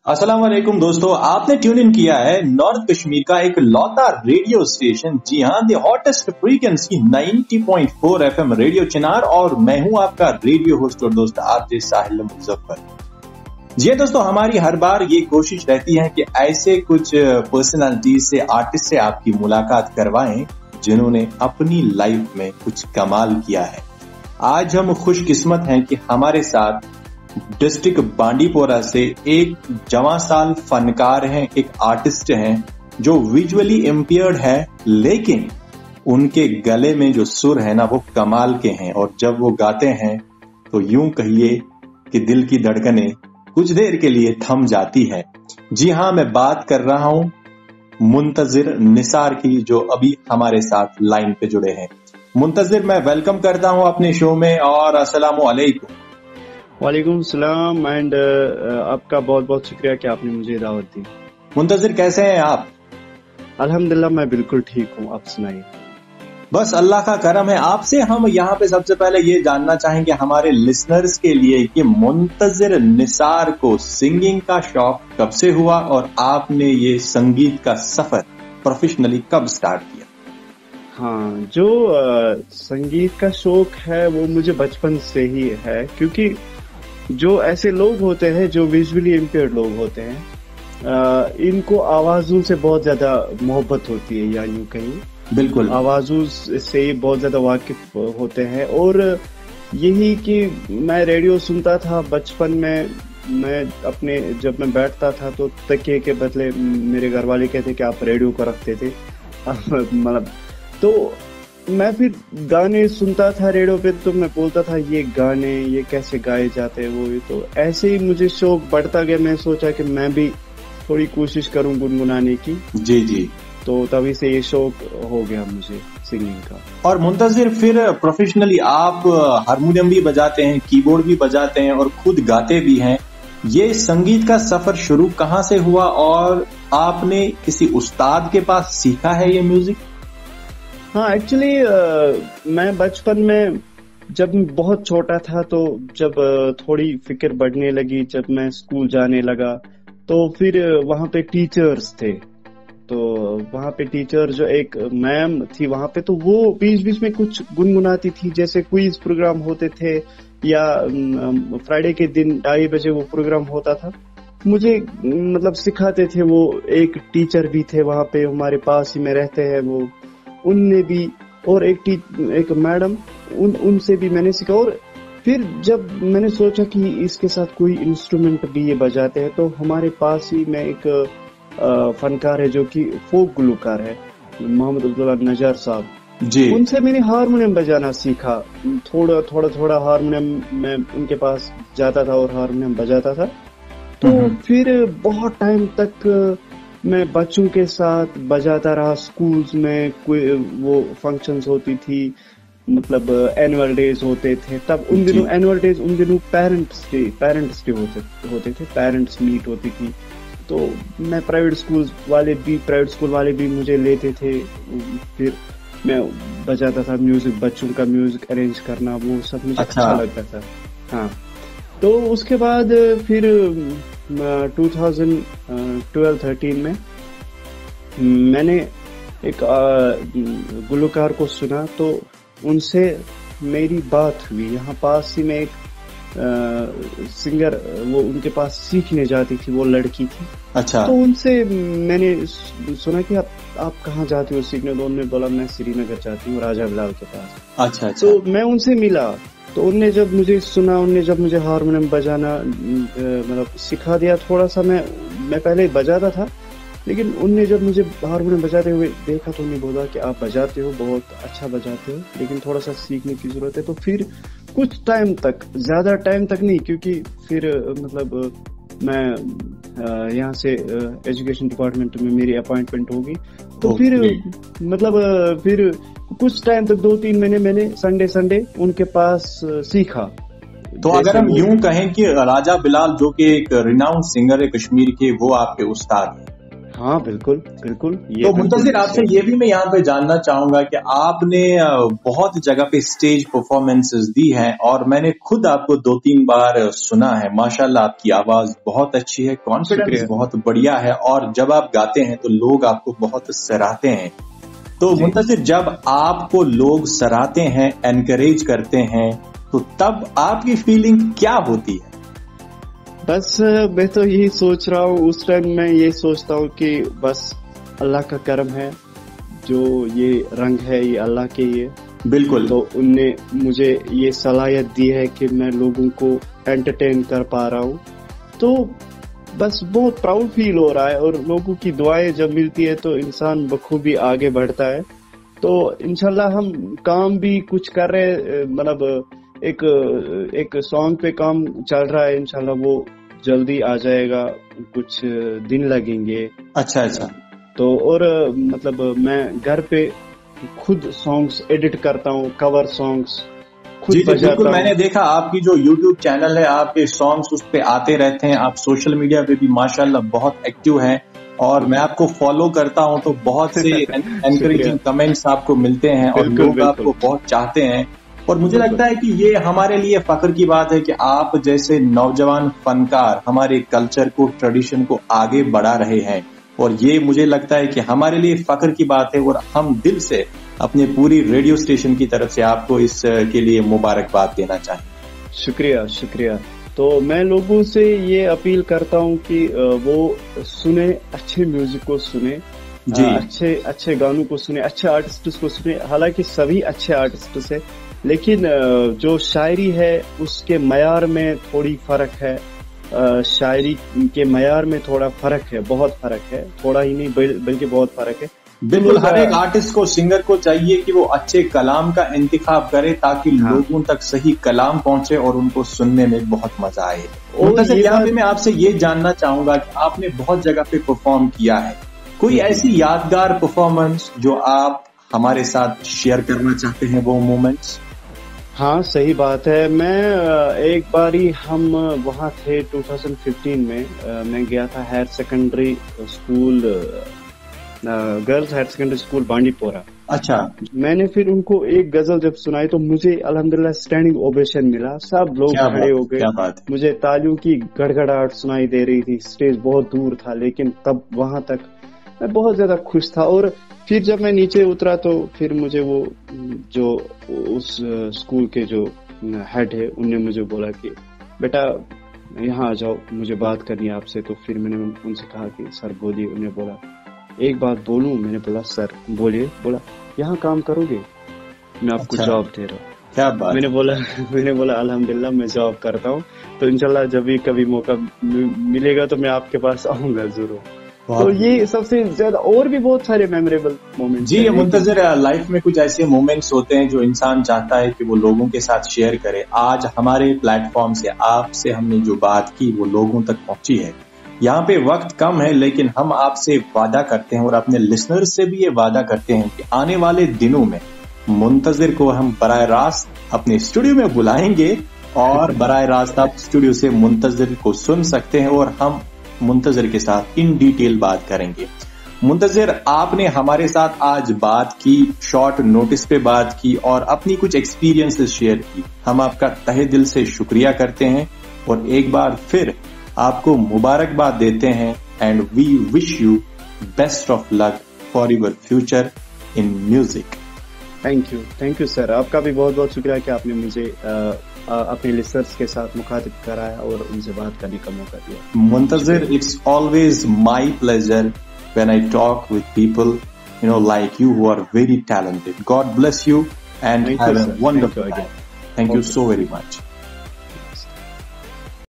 अस्सलाम वालेकुम दोस्तों, आपने ट्यून इन किया है नॉर्थ कश्मीर का एक लौता रेडियो स्टेशन। जी हाँ, the hottest frequency 90.4 FM radio Chinar. और मैं हूं आपका रेडियो होस्ट और दोस्त आरजे साहिल मुजफ्फर। जी हाँ दोस्तों, हमारी हर बार ये कोशिश रहती है कि ऐसे कुछ पर्सनालिटी से, आर्टिस्ट से आपकी मुलाकात करवाएं जिन्होंने अपनी लाइफ में कुछ कमाल किया है। आज हम खुशकिस्मत हैं कि हमारे साथ डिस्ट्रिक्ट बांडीपोरा से एक जवां साल फनकार हैं, एक आर्टिस्ट हैं जो विजुअली इम्पेयर्ड है, लेकिन उनके गले में जो सुर है ना वो कमाल के हैं। और जब वो गाते हैं तो यूं कहिए कि दिल की धड़कनें कुछ देर के लिए थम जाती है। जी हाँ, मैं बात कर रहा हूं मुंतजिर निसार की, जो अभी हमारे साथ लाइन पे जुड़े हैं। मुंतजिर, मैं वेलकम करता हूं अपने शो में और अस्सलामु अलैकुम। वालेकुम सलाम एंड आपका बहुत बहुत शुक्रिया कि आपने मुझे दावत दी। मुंतजिर, कैसे हैं आप? अल्हम्दुलिल्लाह, मैं बिल्कुल ठीक हूँ। आप सुनाइए। बस अल्लाह का करम है। आपसे हम यहाँ पे सबसे पहले ये जानना चाहेंगे हमारे लिसनर्स के लिए कि मुंतजिर निसार को सिंगिंग का शौक कब से हुआ और आपने ये संगीत का सफर प्रोफेशनली कब स्टार्ट किया? हाँ, जो संगीत का शौक है वो मुझे बचपन से ही है, क्योंकि जो ऐसे लोग होते हैं जो विजुअली इम्पेयर्ड लोग होते हैं, इनको आवाजों से बहुत ज्यादा मोहब्बत होती है, या यूं कहीं बिल्कुल आवाजों से बहुत ज्यादा वाकिफ होते हैं। और यही कि मैं रेडियो सुनता था बचपन में। जब मैं बैठता था तो तकिए के बदले मेरे घर वाले कहते कि आप रेडियो को रखते थे मतलब, तो मैं फिर गाने सुनता था रेडियो पे, तो मैं बोलता था ये गाने ये कैसे गाए जाते हैं वो ये। तो ऐसे ही मुझे शौक बढ़ता गया। मैं सोचा कि मैं भी थोड़ी कोशिश करूं गुनगुनाने की। जी जी। तो तभी से ये शौक हो गया मुझे सिंगिंग का। और मुंतजिर, फिर प्रोफेशनली आप हारमोनियम भी बजाते हैं, कीबोर्ड भी बजाते हैं और खुद गाते भी हैं। ये संगीत का सफर शुरू कहाँ से हुआ और आपने किसी उस्ताद के पास सीखा है ये म्यूजिक? हाँ, एक्चुअली मैं बचपन में जब बहुत छोटा था, तो जब थोड़ी फिक्र बढ़ने लगी, जब मैं स्कूल जाने लगा, तो फिर वहाँ पे टीचर्स थे। तो वहाँ पे टीचर जो एक मैम थी वहाँ पे, तो वो बीच बीच में कुछ गुनगुनाती थी। जैसे क्विज प्रोग्राम होते थे या फ्राइडे के दिन 2:30 बजे वो प्रोग्राम होता था, मुझे मतलब सिखाते थे। वो एक टीचर भी थे वहाँ पे, हमारे पास ही में रहते हैं वो, उनने भी, और एक मैडम, उनसे भी मैंने सीखा। और फिर जब मैंने सोचा कि इसके साथ कोई इंस्ट्रूमेंट भी ये बजाते हैं, तो हमारे पास ही में एक फनकार है जो कि फोक गुलकार है, मोहम्मद अब्दुल्ला नजार साहब जी। उनसे मैंने हारमोनियम बजाना सीखा। थोड़ा हारमोनियम में उनके पास जाता था और हारमोनियम बजाता था। तो फिर बहुत टाइम तक मैं बच्चों के साथ बजाता रहा। स्कूल्स में कोई वो फंक्शंस होती थी, मतलब एनुअल डेज होते थे तब। उन दिनों एनुअल डेज, उन दिनों पेरेंट्स डे होते थे, पेरेंट्स मीट होती थी। तो मैं प्राइवेट स्कूल वाले भी मुझे लेते थे। फिर मैं बजाता था म्यूजिक, बच्चों का म्यूजिक अरेंज करना, वो सब मुझे अच्छा लगता था। हाँ, तो उसके बाद फिर 2012-13 में मैंने एक गुलकार को सुना, तो उनसे मेरी बात हुई। यहाँ पास ही में एक सिंगर, वो उनके पास सीखने जाती थी, वो लड़की थी। अच्छा। तो उनसे मैंने सुना कि आप कहाँ जाती हो सीखने? तो उन्होंने बोला मैं श्रीनगर जाती हूँ, राजा बिलाल के पास। अच्छा। तो मैं उनसे मिला, तो उनने जब मुझे सुना, उनने जब मुझे हारमोनियम बजाना मतलब सिखा दिया थोड़ा सा। मैं पहले बजाता था, लेकिन उनने जब मुझे हारमोनियम बजाते हुए देखा तो उन्हें बोला कि आप बजाते हो, बहुत अच्छा बजाते हो, लेकिन थोड़ा सा सीखने की जरूरत है। तो फिर कुछ टाइम तक, ज्यादा टाइम तक नहीं, क्योंकि फिर मतलब मैं यहाँ से एजुकेशन डिपार्टमेंट में मेरी अपॉइंटमेंट होगी। तो फिर मतलब फिर कुछ टाइम तक 2-3 महीने मैंने संडे उनके पास सीखा। तो अगर हम यूं कहें कि राजा बिलाल जो कि एक रिनाउंड सिंगर है कश्मीर के, वो आपके उस्ताद हैं? हाँ बिल्कुल बिल्कुल। तो मुंतजिर, आपसे ये भी मैं यहाँ पे जानना चाहूंगा कि आपने बहुत जगह पे स्टेज परफॉर्मेंसेस दी हैं और मैंने खुद आपको 2-3 बार सुना है। माशाल्लाह आपकी आवाज बहुत अच्छी है, कॉन्फिडेंस बहुत बढ़िया है और जब आप गाते हैं तो लोग आपको बहुत सराहते हैं। तो मुंतजिर, जब आपको लोग सराहते हैं, एनकरेज करते हैं, तो तब आपकी फीलिंग क्या होती है? बस मैं तो यही सोच रहा हूँ, उस टाइम मैं ये सोचता हूँ कि बस अल्लाह का करम है, जो ये रंग है ये अल्लाह के ही है। बिल्कुल। तो उनने मुझे ये सलाहियत दी है कि मैं लोगों को एंटरटेन कर पा रहा हूँ, तो बस बहुत प्राउड फील हो रहा है। और लोगों की दुआएं जब मिलती है तो इंसान बखूबी आगे बढ़ता है। तो इंशाल्लाह हम काम भी कुछ कर रहे, मतलब एक सॉन्ग पे काम चल रहा है, इंशाल्लाह वो जल्दी आ जाएगा, कुछ दिन लगेंगे। अच्छा। तो और मतलब मैं घर पे खुद सॉन्ग्स एडिट करता हूँ, कवर सॉन्ग्स खुद बजाता हूँ। बिल्कुल, मैंने देखा आपकी जो YouTube चैनल है, आपके सॉन्ग्स उस पे आते रहते हैं। आप सोशल मीडिया पे भी माशाल्लाह बहुत एक्टिव हैं और मैं आपको फॉलो करता हूँ तो बहुत से एनकरेजिंग कमेंट्स आपको मिलते हैं और लोग आपको बहुत चाहते हैं। और मुझे लगता है कि ये हमारे लिए फख्र की बात है कि आप जैसे नौजवान फनकार हमारे कल्चर को, ट्रेडिशन को आगे बढ़ा रहे हैं और ये मुझे लगता है कि हमारे लिए फख्र की बात है और हम दिल से अपने पूरी रेडियो स्टेशन की तरफ से आपको इसके लिए मुबारकबाद देना चाहें। शुक्रिया। तो मैं लोगों से ये अपील करता हूँ कि वो सुने, अच्छे म्यूजिक को सुने, अच्छे गानों को सुने, अच्छे आर्टिस्ट को सुने। हालांकि सभी अच्छे आर्टिस्ट है, लेकिन जो शायरी है उसके मयार में थोड़ी फर्क है, शायरी के मयार में थोड़ा फर्क है, बहुत फर्क है, थोड़ा ही नहीं बल्कि बहुत फर्क है। बिल्कुल, हर एक आर्टिस्ट को, सिंगर को चाहिए कि वो अच्छे कलाम का इंतखाब करे ताकि लोगों तक सही कलाम पहुंचे और उनको सुनने में बहुत मजा आए। और यहाँ पे मैं आपसे ये जानना चाहूंगा कि आपने बहुत जगह पे परफॉर्म किया है, कोई ऐसी यादगार परफॉर्मेंस जो आप हमारे साथ शेयर करना चाहते हैं, वो मोमेंट्स? हाँ सही बात है। मैं एक बारी हम वहाँ थे 2015 में, मैं गया था higher secondary school, girls higher secondary school Bandipora. अच्छा। मैंने फिर उनको एक गजल जब सुनाई तो मुझे अल्हम्दुलिल्लाह स्टैंडिंग ओवेशन मिला, सब लोग खड़े हो गए, मुझे तालियों की गड़गड़ाहट सुनाई दे रही थी। स्टेज बहुत दूर था लेकिन तब वहां तक मैं बहुत ज्यादा खुश था। और फिर जब मैं नीचे उतरा तो फिर मुझे वो जो उस स्कूल के जो हेड है उनने मुझे बोला कि बेटा यहाँ आ जाओ, मुझे बात करनी है आपसे। तो फिर मैंने उनसे कहा कि सर बोलिए। उन्होंने बोला एक बात बोलूं? मैंने बोला सर बोलिए। बोला यहाँ काम करोगे? मैं आपको जॉब दे रहा हूँ। क्या बात? मैंने बोला अल्हम्दुलिल्लाह मैं जॉब करता हूँ, तो इंशाल्लाह जब भी कभी मौका मिलेगा तो मैं आपके पास आऊंगा जरूर। तो ये सबसे ज्यादा, और भी बहुत सारे मेमोरेबल मोमेंट्स। जी मुंतजिर, लाइफ में कुछ ऐसे मोमेंट्स होते हैं जो इंसान चाहता है कि वो लोगों के साथ शेयर करे। आज हमारे प्लेटफॉर्म से आपसे हमने जो बात की वो लोगों तक पहुंची है। यहाँ पे वक्त कम है लेकिन हम आपसे वादा करते हैं और अपने लिसनर्स से भी ये वादा करते हैं कि आने वाले दिनों में मुंतजिर को हम बराह रास्त अपने स्टूडियो में बुलाएंगे और बराह रास्त आप स्टूडियो से मुंतजिर को सुन सकते हैं और हम मुंतजिर के साथ इन डिटेल बात करेंगे। मुंतजिर, आपने हमारे साथ आज बात की, शॉर्ट नोटिस पे बात की और अपनी कुछ एक्सपीरियंसेस शेयर की। हम आपका तहे दिल से शुक्रिया करते हैं और एक बार फिर आपको मुबारकबाद देते हैं and we wish you best of luck for your future in music. Thank you sir, आपका भी बहुत बहुत शुक्रिया कि आपने मुझे अपने लिसनर्स के साथ मुखातिब कराया और उनसे बात करने का मौका दिया। Muntazir, it's always my pleasure when I talk with people, like you who are very talented. God bless you and have a wonderful day. Thank you so very much.